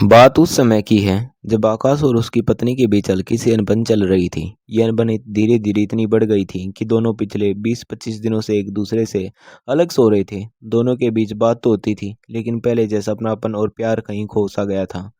बात उस समय की है जब आकाश और उसकी पत्नी के बीच हल्की सी अनबन चल रही थी। ये अनबन धीरे धीरे इतनी बढ़ गई थी कि दोनों पिछले 20-25 दिनों से एक दूसरे से अलग सो रहे थे। दोनों के बीच बात तो होती थी, लेकिन पहले जैसा अपनापन और प्यार कहीं खो सा गया था।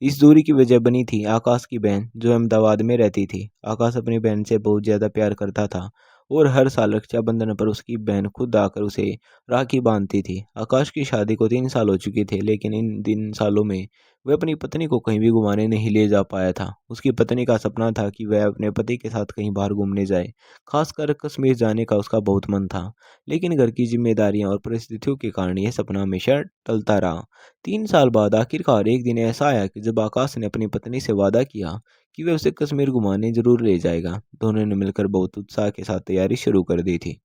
इस दूरी की वजह बनी थी आकाश की बहन जो अहमदाबाद में रहती थी। आकाश अपनी बहन से बहुत ज़्यादा प्यार करता था और हर साल रक्षाबंधन पर उसकी बहन खुद आकर उसे राखी बांधती थी। आकाश की शादी को 3 साल हो चुके थे, लेकिन इन 3 सालों में वह अपनी पत्नी को कहीं भी घुमाने नहीं ले जा पाया था। उसकी पत्नी का सपना था कि वह अपने पति के साथ कहीं बाहर घूमने जाए। खासकर कश्मीर जाने का उसका बहुत मन था, लेकिन घर की जिम्मेदारियां और परिस्थितियों के कारण यह सपना हमेशा टलता रहा। 3 साल बाद आखिरकार एक दिन ऐसा आया कि जब आकाश ने अपनी पत्नी से वादा किया कि वह उसे कश्मीर घुमाने जरूर ले जाएगा। दोनों ने मिलकर बहुत उत्साह के साथ तैयारी शुरू कर दी थी।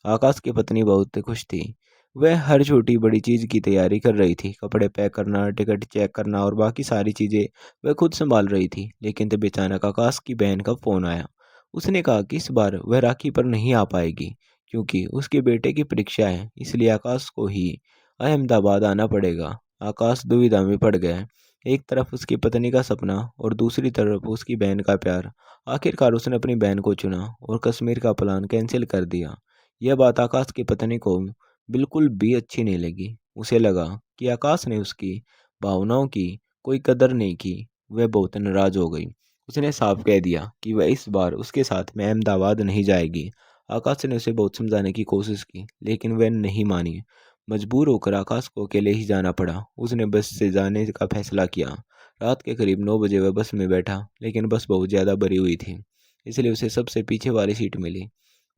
आकाश की पत्नी बहुत खुश थी। वह हर छोटी बड़ी चीज़ की तैयारी कर रही थी। कपड़े पैक करना, टिकट चेक करना और बाकी सारी चीज़ें वह खुद संभाल रही थी। लेकिन तभी अचानक आकाश की बहन का फ़ोन आया। उसने कहा कि इस बार वह राखी पर नहीं आ पाएगी क्योंकि उसके बेटे की परीक्षा है, इसलिए आकाश को ही अहमदाबाद आना पड़ेगा। आकाश दुविधा में पड़ गया। एक तरफ उसकी पत्नी का सपना और दूसरी तरफ उसकी बहन का प्यार। आखिरकार उसने अपनी बहन को चुना और कश्मीर का प्लान कैंसिल कर दिया। यह बात आकाश की पत्नी को बिल्कुल भी अच्छी नहीं लगी। उसे लगा कि आकाश ने उसकी भावनाओं की कोई कदर नहीं की। वह बहुत नाराज हो गई। उसने साफ कह दिया कि वह इस बार उसके साथ में अहमदाबाद नहीं जाएगी। आकाश ने उसे बहुत समझाने की कोशिश की, लेकिन वह नहीं मानी। मजबूर होकर आकाश को अकेले ही जाना पड़ा। उसने बस से जाने का फैसला किया। रात के करीब 9 बजे वह बस में बैठा, लेकिन बस बहुत ज़्यादा भरी हुई थी, इसलिए उसे सबसे पीछे वाली सीट मिली।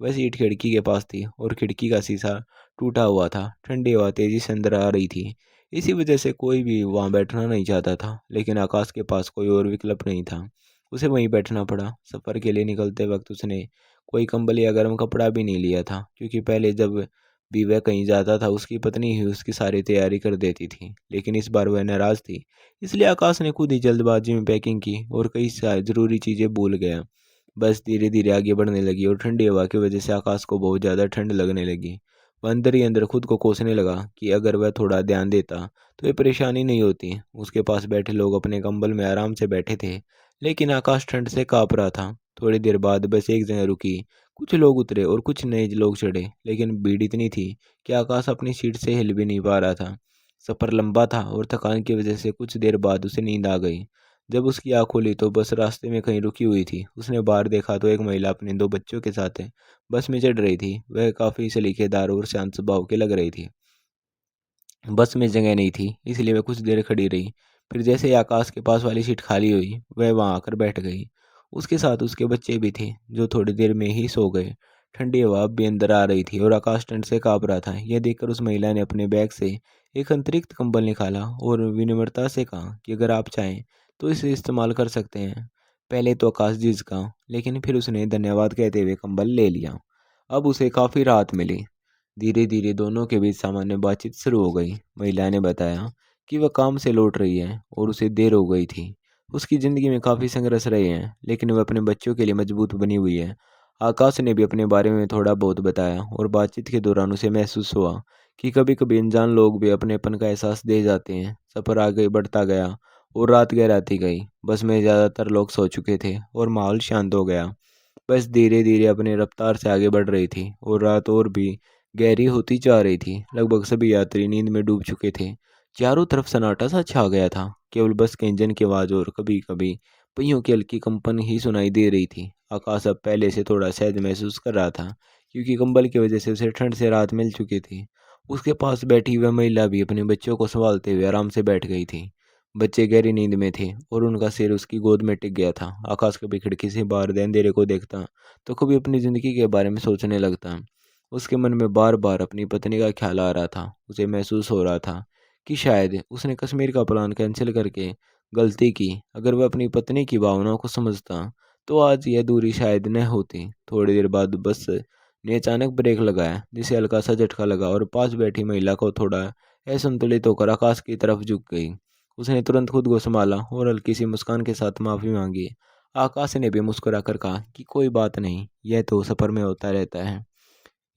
वह सीट खिड़की के पास थी और खिड़की का शीशा टूटा हुआ था। ठंडी हवा तेजी से अंदर आ रही थी। इसी वजह से कोई भी वहां बैठना नहीं चाहता था, लेकिन आकाश के पास कोई और विकल्प नहीं था। उसे वहीं बैठना पड़ा। सफ़र के लिए निकलते वक्त उसने कोई कंबल या गर्म कपड़ा भी नहीं लिया था, क्योंकि पहले जब भी वह कहीं जाता था उसकी पत्नी ही उसकी सारी तैयारी कर देती थी। लेकिन इस बार वह नाराज़ थी, इसलिए आकाश ने खुद ही जल्दबाजी में पैकिंग की और कई ज़रूरी चीज़ें भूल गया। बस धीरे धीरे आगे बढ़ने लगी और ठंडी हवा की वजह से आकाश को बहुत ज़्यादा ठंड लगने लगी। वह अंदर ही अंदर खुद को कोसने लगा कि अगर वह थोड़ा ध्यान देता तो ये परेशानी नहीं होती। उसके पास बैठे लोग अपने कंबल में आराम से बैठे थे, लेकिन आकाश ठंड से काँप रहा था। थोड़ी देर बाद बस एक जगह रुकी। कुछ लोग उतरे और कुछ नए लोग चढ़े, लेकिन भीड़ इतनी थी कि आकाश अपनी सीट से हिल भी नहीं पा रहा था। सफ़र लंबा था और थकान की वजह से कुछ देर बाद उसे नींद आ गई। जब उसकी आँख खुली तो बस रास्ते में कहीं रुकी हुई थी। उसने बाहर देखा तो एक महिला अपने 2 बच्चों के साथ बस में चढ़ रही थी। वह काफ़ी सलीकेदार और शांत स्वभाव की लग रही थी। बस में जगह नहीं थी, इसलिए वह कुछ देर खड़ी रही। फिर जैसे ही आकाश के पास वाली सीट खाली हुई, वह वहां आकर बैठ गई। उसके साथ उसके बच्चे भी थे, जो थोड़ी देर में ही सो गए। ठंडी हवा अब भी अंदर आ रही थी और आकाश ठंड से काँप रहा था। यह देखकर उस महिला ने अपने बैग से एक अतिरिक्त कंबल निकाला और विनम्रता से कहा कि अगर आप चाहें तो इसे इस्तेमाल कर सकते हैं। पहले तो आकाश झिझका, लेकिन फिर उसने धन्यवाद कहते हुए कंबल ले लिया। अब उसे काफ़ी राहत मिली। धीरे धीरे दोनों के बीच सामान्य बातचीत शुरू हो गई। महिला ने बताया कि वह काम से लौट रही है और उसे देर हो गई थी। उसकी ज़िंदगी में काफ़ी संघर्ष रहे हैं, लेकिन वह अपने बच्चों के लिए मजबूत बनी हुई है। आकाश ने भी अपने बारे में थोड़ा बहुत बताया और बातचीत के दौरान उसे महसूस हुआ कि कभी कभी अनजान लोग भी अपनेपन का एहसास दे जाते हैं। सफ़र आगे बढ़ता गया और रात गहराती गई। बस में ज़्यादातर लोग सो चुके थे और माहौल शांत हो गया। बस धीरे धीरे अपनी रफ्तार से आगे बढ़ रही थी और रात और भी गहरी होती जा रही थी। लगभग सभी यात्री नींद में डूब चुके थे। चारों तरफ सन्नाटा सा छा गया था। केवल बस के इंजन की आवाज़ और कभी कभी पहियों की हल्की कंपन ही सुनाई दे रही थी। आकाश अब पहले से थोड़ा सहज महसूस कर रहा था, क्योंकि कंबल की वजह से उसे ठंड से राहत मिल चुकी थी। उसके पास बैठी वह महिला भी अपने बच्चों को संभालते हुए आराम से बैठ गई थी। बच्चे गहरी नींद में थे और उनका सिर उसकी गोद में टिक गया था। आकाश कभी खिड़की से बाहर अंधेरे को देखता तो कभी अपनी ज़िंदगी के बारे में सोचने लगता। उसके मन में बार बार अपनी पत्नी का ख्याल आ रहा था। उसे महसूस हो रहा था कि शायद उसने कश्मीर का प्लान कैंसिल करके गलती की। अगर वह अपनी पत्नी की भावनाओं को समझता तो आज यह दूरी शायद न होती। थोड़ी देर बाद बस ने अचानक ब्रेक लगाया, जिसे हल्का सा झटका लगा और पास बैठी महिला को थोड़ा असंतुलित होकर आकाश की तरफ झुक गई। उसने तुरंत खुद को संभाला और हल्की सी मुस्कान के साथ माफ़ी मांगी। आकाश ने भी मुस्कुराकर कहा कि कोई बात नहीं, यह तो सफ़र में होता रहता है।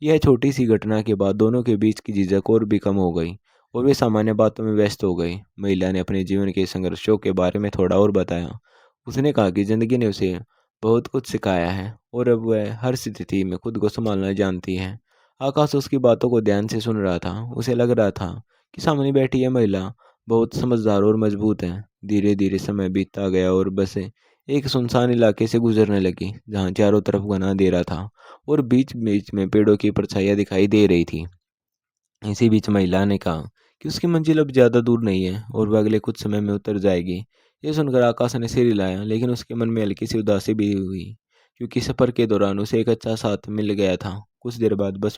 यह छोटी सी घटना के बाद दोनों के बीच की झिझक और भी कम हो गई और वे सामान्य बातों में व्यस्त हो गई। महिला ने अपने जीवन के संघर्षों के बारे में थोड़ा और बताया। उसने कहा कि जिंदगी ने उसे बहुत कुछ सिखाया है और अब वह हर स्थिति में खुद को संभालना जानती है। आकाश उसकी बातों को ध्यान से सुन रहा था। उसे लग रहा था कि सामने बैठी यह महिला बहुत समझदार और मजबूत है। धीरे धीरे समय बीतता गया और बसें एक सुनसान इलाके से गुजरने लगी, जहाँ चारों तरफ घना अंधेरा था और बीच बीच में पेड़ों की परछाइयाँ दिखाई दे रही थी। इसी बीच महिला ने कहा कि उसकी मंजिल अब ज्यादा दूर नहीं है और वह अगले कुछ समय में उतर जाएगी। ये सुनकर आकाश ने सिर हिलाया, लेकिन उसके मन में हल्की सी उदासी भी हुई, क्योंकि सफर के दौरान उसे एक अच्छा साथ मिल गया था। कुछ देर बाद बस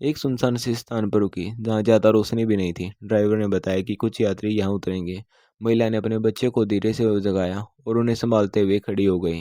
एक सुनसान से स्थान पर रुकी, जहाँ ज्यादा रोशनी भी नहीं थी। ड्राइवर ने बताया कि कुछ यात्री यहाँ उतरेंगे। महिला ने अपने बच्चे को धीरे से जगाया और उन्हें संभालते हुए खड़ी हो गई।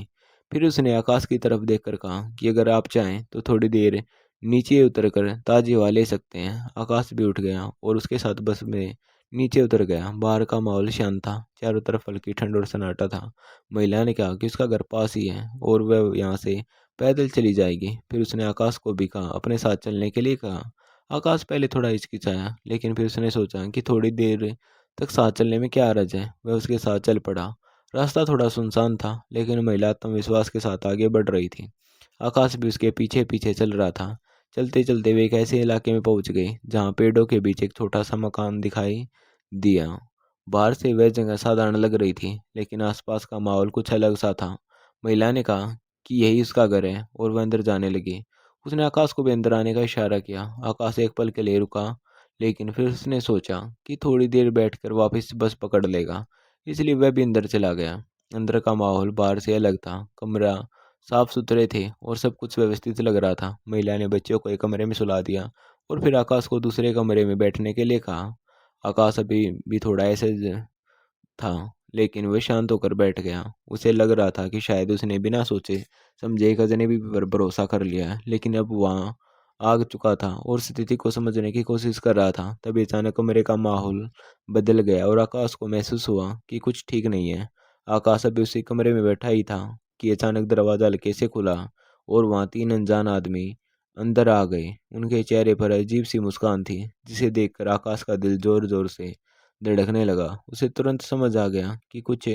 फिर उसने आकाश की तरफ देखकर कहा कि अगर आप चाहें तो थोड़ी देर नीचे उतरकर ताज़ी हवा ले सकते हैं। आकाश भी उठ गया और उसके साथ बस में नीचे उतर गया। बाहर का माहौल शांत था, चारों तरफ हल्की ठंड और सन्नाटा था। महिला ने कहा कि उसका घर पास ही है और वह यहाँ से पैदल चली जाएगी। फिर उसने आकाश को भी कहा अपने साथ चलने के लिए कहा। आकाश पहले थोड़ा हिचकिचाया, लेकिन फिर उसने सोचा कि थोड़ी देर तक साथ चलने में क्या हर्ज है। वह उसके साथ चल पड़ा। रास्ता थोड़ा सुनसान था, लेकिन महिला आत्मविश्वास के साथ आगे बढ़ रही थी। आकाश भी उसके पीछे पीछे चल रहा था। चलते चलते वे एक ऐसे इलाके में पहुंच गए जहां पेड़ों के बीच एक छोटा सा मकान दिखाई दिया। बाहर से वह जगह साधारण लग रही थी, लेकिन आसपास का माहौल कुछ अलग सा था। महिला ने कहा कि यही उसका घर है और वह अंदर जाने लगी। उसने आकाश को भी अंदर आने का इशारा किया। आकाश एक पल के लिए रुका, लेकिन फिर उसने सोचा कि थोड़ी देर बैठकर वापस बस पकड़ लेगा, इसलिए वह भी अंदर चला गया। अंदर का माहौल बाहर से अलग था। कमरा साफ सुथरे थे और सब कुछ व्यवस्थित लग रहा था। महिला ने बच्चों को एक कमरे में सुला दिया और फिर आकाश को दूसरे कमरे में बैठने के लिए कहा। आकाश अभी भी थोड़ा ऐसे था, लेकिन वह शांत होकर बैठ गया। उसे लग रहा था कि शायद उसने बिना सोचे समझे एक अजनबी पर भरोसा कर लिया है, लेकिन अब वहाँ आग चुका था और स्थिति को समझने की कोशिश कर रहा था। तभी अचानक कमरे का माहौल बदल गया और आकाश को महसूस हुआ कि कुछ ठीक नहीं है। आकाश अभी उसी कमरे में बैठा ही था कि अचानक दरवाजा हल्के से खुला और वहाँ तीन अनजान आदमी अंदर आ गए। उनके चेहरे पर अजीब सी मुस्कान थी, जिसे देखकर आकाश का दिल जोर जोर से धड़कने लगा। उसे तुरंत समझ आ गया कि कुछ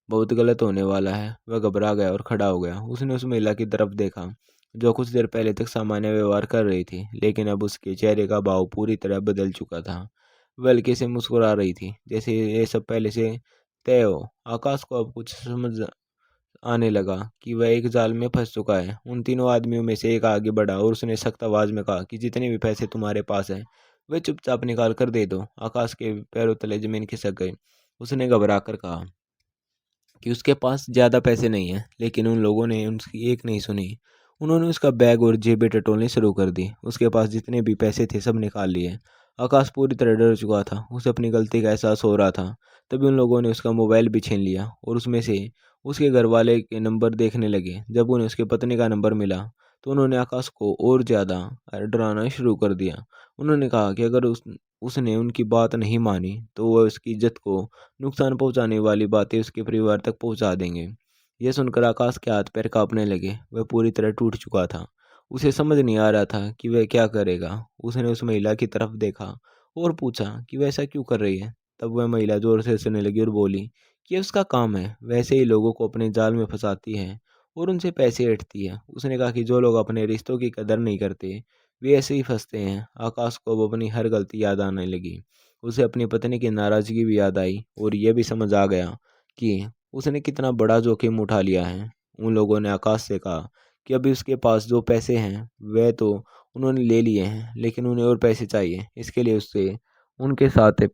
बहुत गलत होने वाला है। वह घबरा गया और खड़ा हो गया। उसने उस महिला की तरफ देखा जो कुछ देर पहले तक सामान्य व्यवहार कर रही थी, लेकिन अब उसके चेहरे का भाव पूरी तरह बदल चुका था। वह हल्के से मुस्कुरा रही थी, जैसे ये सब पहले से तय हो। आकाश को अब कुछ समझ आने लगा कि वह एक जाल में फंस चुका है। उन तीनों आदमियों में से एक आगे बढ़ा और उसने सख्त आवाज में कहा कि जितने भी पैसे तुम्हारे पास हैं वे चुपचाप निकाल कर दे दो। आकाश के पैरों तले जमीन खिसक गई। उसने घबरा कर कहा कि उसके पास ज़्यादा पैसे नहीं हैं, लेकिन उन लोगों ने उसकी एक नहीं सुनी। उन्होंने उसका बैग और जेबें टटोलनी शुरू कर दी। उसके पास जितने भी पैसे थे सब निकाल लिए। आकाश पूरी तरह डर चुका था। उसे अपनी गलती का एहसास हो रहा था। तभी उन लोगों ने उसका मोबाइल भी छीन लिया और उसमें से उसके घर वाले के नंबर देखने लगे। जब उन्हें उसकी पत्नी का नंबर मिला तो उन्होंने आकाश को और ज़्यादा डराना शुरू कर दिया। उन्होंने कहा कि अगर उसने उनकी बात नहीं मानी तो वह उसकी इज्जत को नुकसान पहुंचाने वाली बातें उसके परिवार तक पहुंचा देंगे। यह सुनकर आकाश के हाथ पैर कांपने लगे। वह पूरी तरह टूट चुका था। उसे समझ नहीं आ रहा था कि वह क्या करेगा। उसने उस महिला की तरफ देखा और पूछा कि वह ऐसा क्यों कर रही है। तब वह महिला जोर से हंसने लगी और बोली कि ये उसका काम है। वैसे ही लोगों को अपने जाल में फंसाती है और उनसे पैसे ऐंठती है। उसने कहा कि जो लोग अपने रिश्तों की कदर नहीं करते वे ऐसे ही फंसते हैं। आकाश को अब अपनी हर गलती याद आने लगी। उसे अपनी पत्नी की नाराजगी भी याद आई और यह भी समझ आ गया कि उसने कितना बड़ा जोखिम उठा लिया है। उन लोगों ने आकाश से कहा कि अभी उसके पास जो पैसे हैं वह तो उन्होंने ले लिए हैं, लेकिन उन्हें और पैसे चाहिए। इसके लिए उससे उनके साथ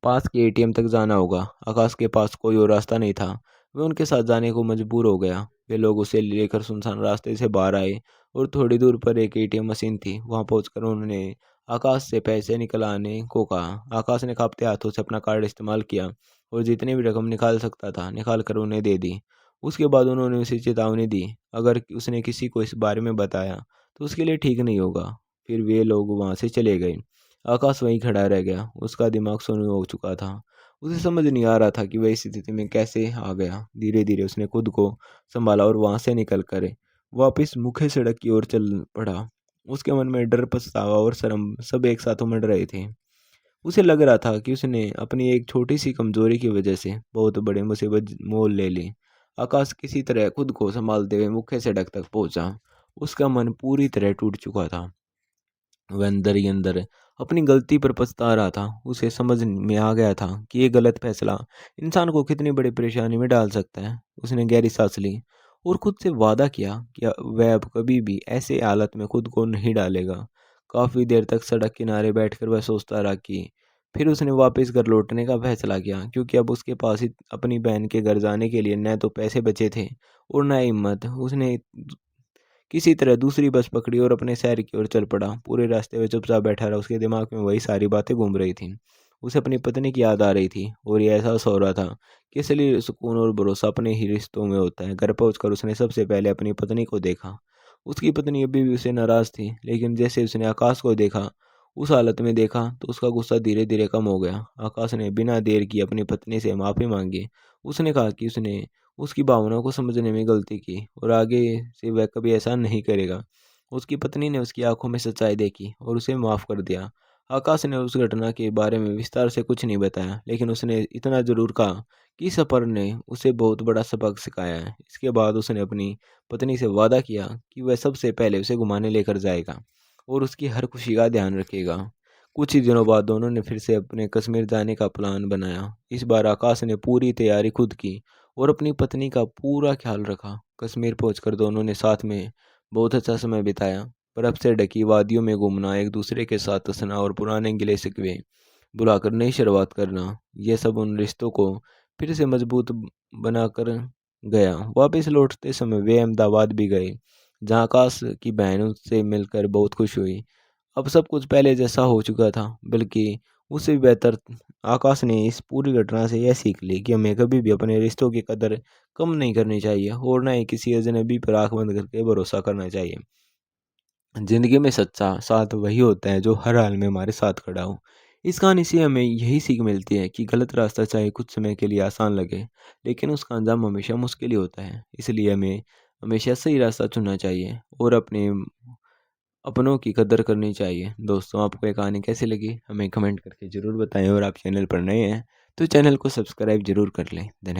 पास के एटीएम तक जाना होगा। आकाश के पास कोई और रास्ता नहीं था। वह उनके साथ जाने को मजबूर हो गया। वे लोग उसे लेकर सुनसान रास्ते से बाहर आए और थोड़ी दूर पर एक एटीएम मशीन थी। वहां पहुंचकर उन्होंने आकाश से पैसे निकलाने को कहा। आकाश ने कांपते हाथों से अपना कार्ड इस्तेमाल किया और जितनी भी रकम निकाल सकता था निकाल कर उन्हें दे दी। उसके बाद उन्होंने उसे चेतावनी दी, अगर उसने किसी को इस बारे में बताया तो उसके लिए ठीक नहीं होगा। फिर वे लोग वहां से चले गए। आकाश वहीं खड़ा रह गया। उसका दिमाग शून्य हो चुका था। उसे समझ नहीं आ रहा था कि वह इस स्थिति में कैसे आ गया। धीरे धीरे उसने खुद को संभाला और वहां से निकल कर वापिस मुख्य सड़क की ओर चल पड़ा। उसके मन में डर, पछतावा और शर्म सब एक साथ उमड़ रहे थे। उसे लग रहा था कि उसने अपनी एक छोटी-सी कमज़ोरी की वजह से बहुत बड़ी मुसीबत मोल ले ली। आकाश किसी तरह खुद को सँभालते हुए मुख्य सड़क तक पहुँचा। उसका मन पूरी तरह टूट चुका था। वह अंदर ही अंदर अपनी गलती पर पछता रहा था। उसे समझ में आ गया था कि ये गलत फैसला इंसान को कितनी बड़ी परेशानी में डाल सकता है। उसने गहरी सांस ली और खुद से वादा किया कि वह अब कभी भी ऐसे हालत में खुद को नहीं डालेगा। काफ़ी देर तक सड़क किनारे बैठकर वह सोचता रहा कि फिर उसने वापस घर लौटने का फैसला किया, क्योंकि अब उसके पास ही अपनी बहन के घर जाने के लिए न तो पैसे बचे थे और न हिम्मत। उसने किसी तरह दूसरी बस पकड़ी और अपने शहर की ओर चल पड़ा। पूरे रास्ते में चुपचाप बैठा रहा। उसके दिमाग में वही सारी बातें घूम रही थीं। उसे अपनी पत्नी की याद आ रही थी और ये एहसास हो रहा था कि असली सुकून और भरोसा अपने ही रिश्तों में होता है। घर पहुंचकर उसने सबसे पहले अपनी पत्नी को देखा। उसकी पत्नी अभी भी उससे नाराज थी, लेकिन जैसे उसने आकाश को देखा, उस हालत में देखा, तो उसका गुस्सा धीरे धीरे कम हो गया। आकाश ने बिना देर किए अपनी पत्नी से माफ़ी मांगी। उसने कहा कि उसने उसकी भावनाओं को समझने में गलती की और आगे से वह कभी ऐसा नहीं करेगा। उसकी पत्नी ने उसकी आंखों में सच्चाई देखी और उसे माफ़ कर दिया। आकाश ने उस घटना के बारे में विस्तार से कुछ नहीं बताया, लेकिन उसने इतना ज़रूर कहा कि सफ़र ने उसे बहुत बड़ा सबक सिखाया है। इसके बाद उसने अपनी पत्नी से वादा किया कि वह सबसे पहले उसे घुमाने लेकर जाएगा और उसकी हर खुशी का ध्यान रखेगा। कुछ ही दिनों बाद दोनों ने फिर से अपने कश्मीर जाने का प्लान बनाया। इस बार आकाश ने पूरी तैयारी खुद की और अपनी पत्नी का पूरा ख्याल रखा। कश्मीर पहुंचकर दोनों ने साथ में बहुत अच्छा समय बिताया। बर्फ से ढकी वादियों में घूमना, एक दूसरे के साथ हंसना और पुराने गिले शिकवे बुलाकर नई शुरुआत करना, यह सब उन रिश्तों को फिर से मजबूत बनाकर गया। वापस लौटते समय वे अहमदाबाद भी गए, जहाँ आकाश की बहन उससे मिलकर बहुत खुश हुई। अब सब कुछ पहले जैसा हो चुका था, बल्कि उससे भी बेहतर। आकाश ने इस पूरी घटना से यह सीख ली कि हमें कभी भी अपने रिश्तों की कदर कम नहीं करनी चाहिए और ना ही किसी अजनबी पर आंख बंद करके भरोसा करना चाहिए। जिंदगी में सच्चा साथ वही होता है जो हर हाल में हमारे साथ खड़ा हो। इस कहानी से हमें यही सीख मिलती है कि गलत रास्ता चाहे कुछ समय के लिए आसान लगे, लेकिन उसका अंजाम हमेशा मुश्किल ही होता है। इसलिए हमें हमेशा सही रास्ता चुनना चाहिए और अपने अपनों की कदर करनी चाहिए। दोस्तों, आपको ये कहानी कैसी लगी हमें कमेंट करके ज़रूर बताएं और आप चैनल पर नए हैं तो चैनल को सब्सक्राइब ज़रूर कर लें। धन्यवाद।